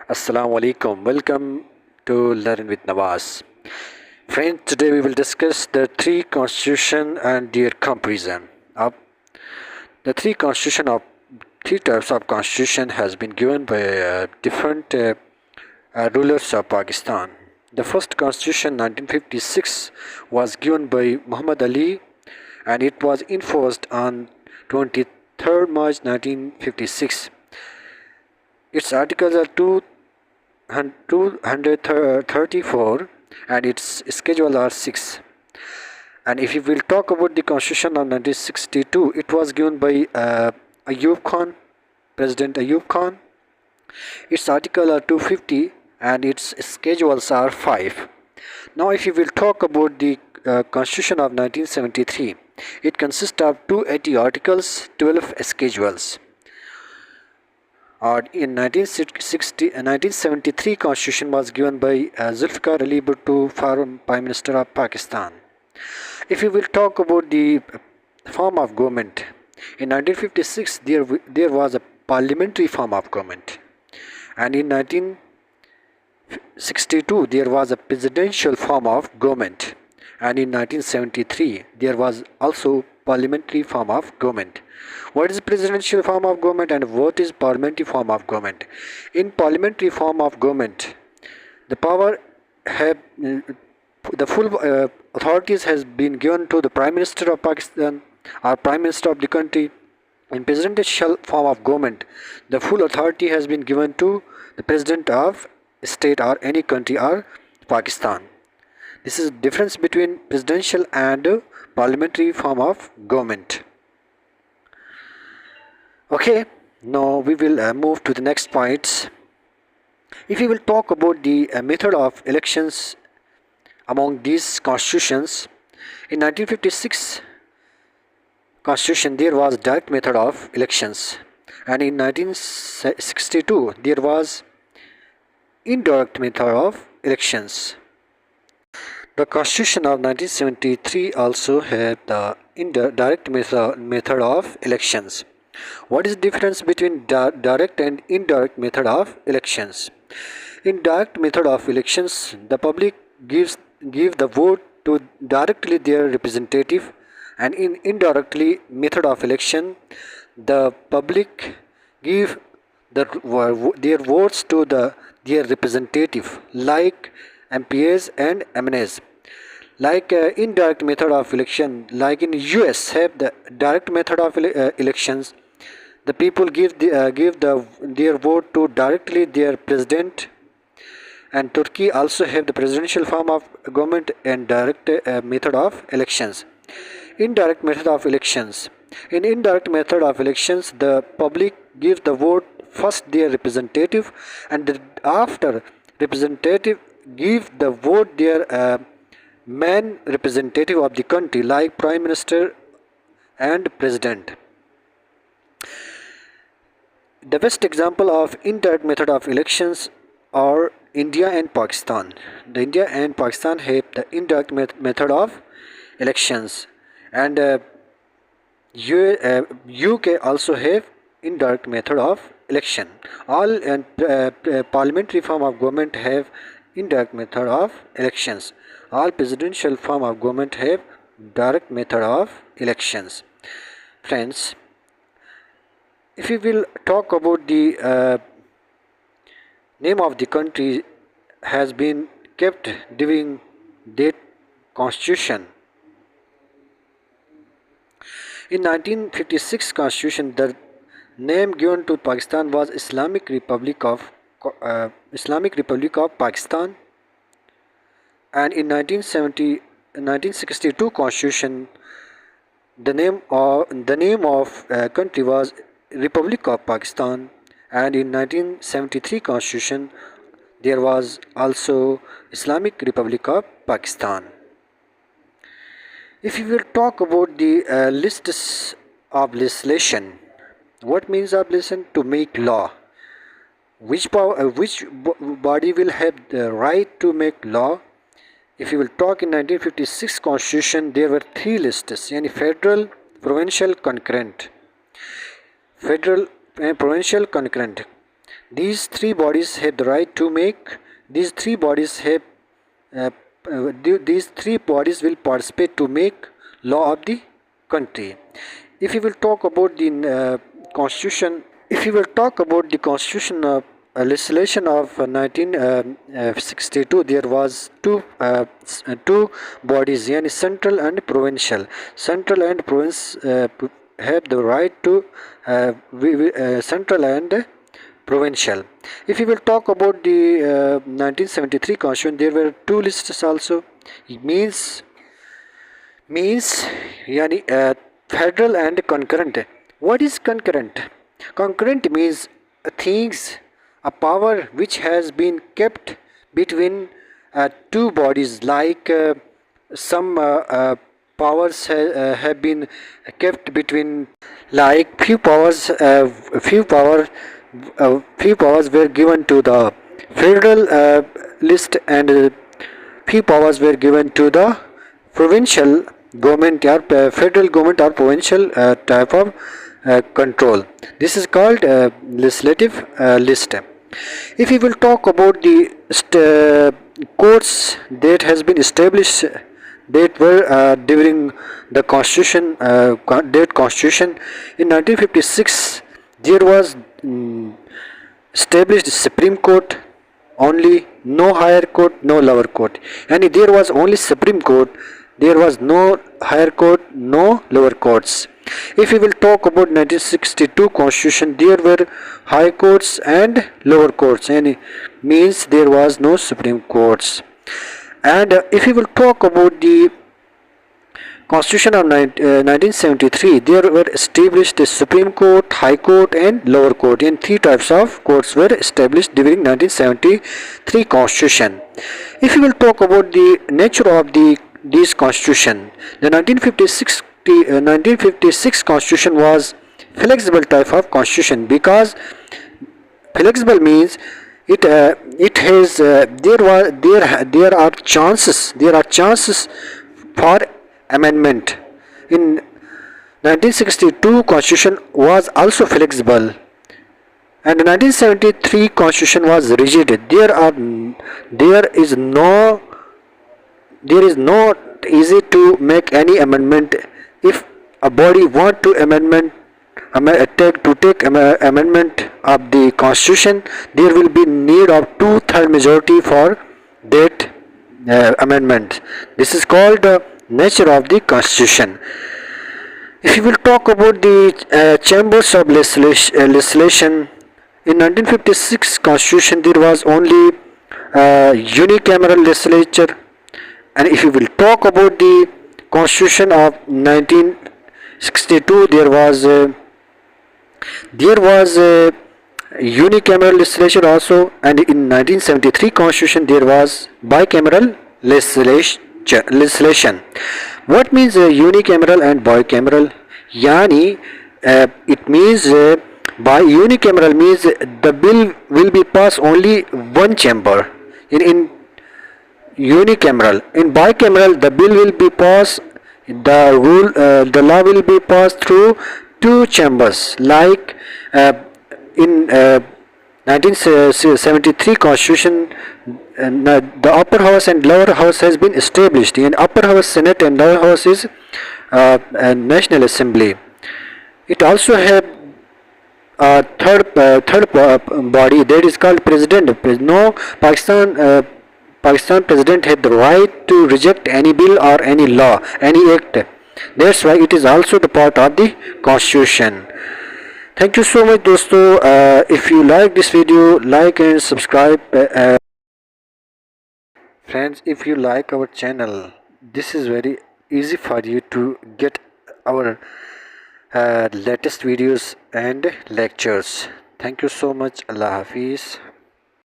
Assalamu alaikum. Welcome to Learn with Nawaz. Friends, today we will discuss the three constitution and their comparison. The three types of constitution has been given by different rulers of Pakistan. The first constitution 1956 was given by Muhammad Ali and it was enforced on 23rd March 1956. Its articles are 234 and its schedule are 6. And if you will talk about the constitution of 1962, it was given by Ayub Khan, President Ayub Khan. Its article are 250 and its schedules are 5. Now if you will talk about the constitution of 1973, it consists of 280 articles, 12 schedules. In 1973 constitution was given by Zulfikar Ali Bhutto, former Prime Minister of Pakistan. If you will talk about the form of government, in 1956 there was a parliamentary form of government, and in 1962 there was a presidential form of government, and in 1973 there was also parliamentary form of government. What is presidential form of government and what is parliamentary form of government? In parliamentary form of government, the power have the full authorities has been given to the Prime Minister of Pakistan or Prime Minister of the country. In presidential form of government, the full authority has been given to the President of state or any country or Pakistan. This is the difference between presidential and parliamentary form of government. Okay, now we will move to the next points. If we will talk about the method of elections among these constitutions, in 1956 constitution there was direct method of elections, and in 1962 there was indirect method of elections. The constitution of 1973 also had the indirect method of elections. What is the difference between direct and indirect method of elections? In direct method of elections, the public give the vote to directly their representative, and in indirectly method of election, the public give their votes to their representative like MPs and MNs. Like indirect method of election, like in US have the direct method of elections. The people give their vote to directly their president, and Turkey also have the presidential form of government and direct method of elections. Indirect method of elections. In indirect method of elections, the public give the vote first their representative, and after representative give the vote their main representative of the country like Prime Minister and President. The best example of indirect method of elections are India and Pakistan. The India and Pakistan have the indirect method of elections, and UK also have indirect method of election. All parliamentary form of government have indirect method of elections. All presidential form of government have direct method of elections. Friends, if we will talk about the name of the country has been kept during that constitution. In 1956 constitution, the name given to Pakistan was Islamic Republic of Pakistan, and in 1962 constitution, the name of country was Republic of Pakistan, and in 1973 constitution there was also Islamic Republic of Pakistan. If you will talk about the lists of legislation, what means of legislation? To make law. Which body will have the right to make law? If you will talk in 1956 constitution, there were three lists, yani federal, provincial, concurrent. Federal and provincial concurrent. These three bodies have the right to make. These three bodies have. These three bodies will participate to make law of the country. If we will talk about the constitution, if we will talk about the constitution legislation of 1962, there was two bodies, yani central and provincial. Central and province have the right to central and provincial. If we will talk about the 1973 constitution, there were two lists also. It means yani federal and concurrent. What is concurrent? Concurrent means things, a power which has been kept between two bodies, like some powers have been kept between, like few powers were given to the federal list, and few powers were given to the provincial government or federal government or provincial type of control. This is called legislative list. If we will talk about the courts that has been established, that were during the constitution, that constitution in 1956, there was established Supreme Court only, no higher court, no lower court, and there was only Supreme Court, there was no higher court, no lower courts. If we will talk about 1962 constitution, there were high courts and lower courts, and means there was no Supreme Courts. And if we will talk about the Constitution of 1973, there were established the Supreme Court, High Court and Lower Court, and three types of courts were established during 1973 Constitution. If we will talk about the nature of this Constitution, the 1956 Constitution was flexible type of Constitution, because flexible means it has there are chances for amendment. In 1962 Constitution was also flexible, and the 1973 Constitution was rigid. There is not easy to make any amendment. If a body want to take amendment of the Constitution, there will be need of 2/3 majority for that amendment. This is called the nature of the Constitution. If you will talk about the chambers of legislation, in 1956 Constitution there was only unicameral legislature. And if you will talk about the Constitution of 1962, there was unicameral legislature also, and in 1973 Constitution there was bicameral legislation. What means unicameral and bicameral? Yani it means by unicameral means the bill will be passed only one chamber. In unicameral. In bicameral, the bill will be passed, the law will be passed through two chambers. Like in 1973 Constitution, the upper house and lower house has been established. In upper house Senate and lower house is National Assembly. It also have a third body, that is called President. No, Pakistan president had the right to reject any bill or any law, any act. That's why it is also the part of the Constitution. Thank you so much, dosto. If you like this video, like and subscribe. Friends, if you like our channel, this is very easy for you to get our latest videos and lectures. Thank you so much. Allah Hafiz.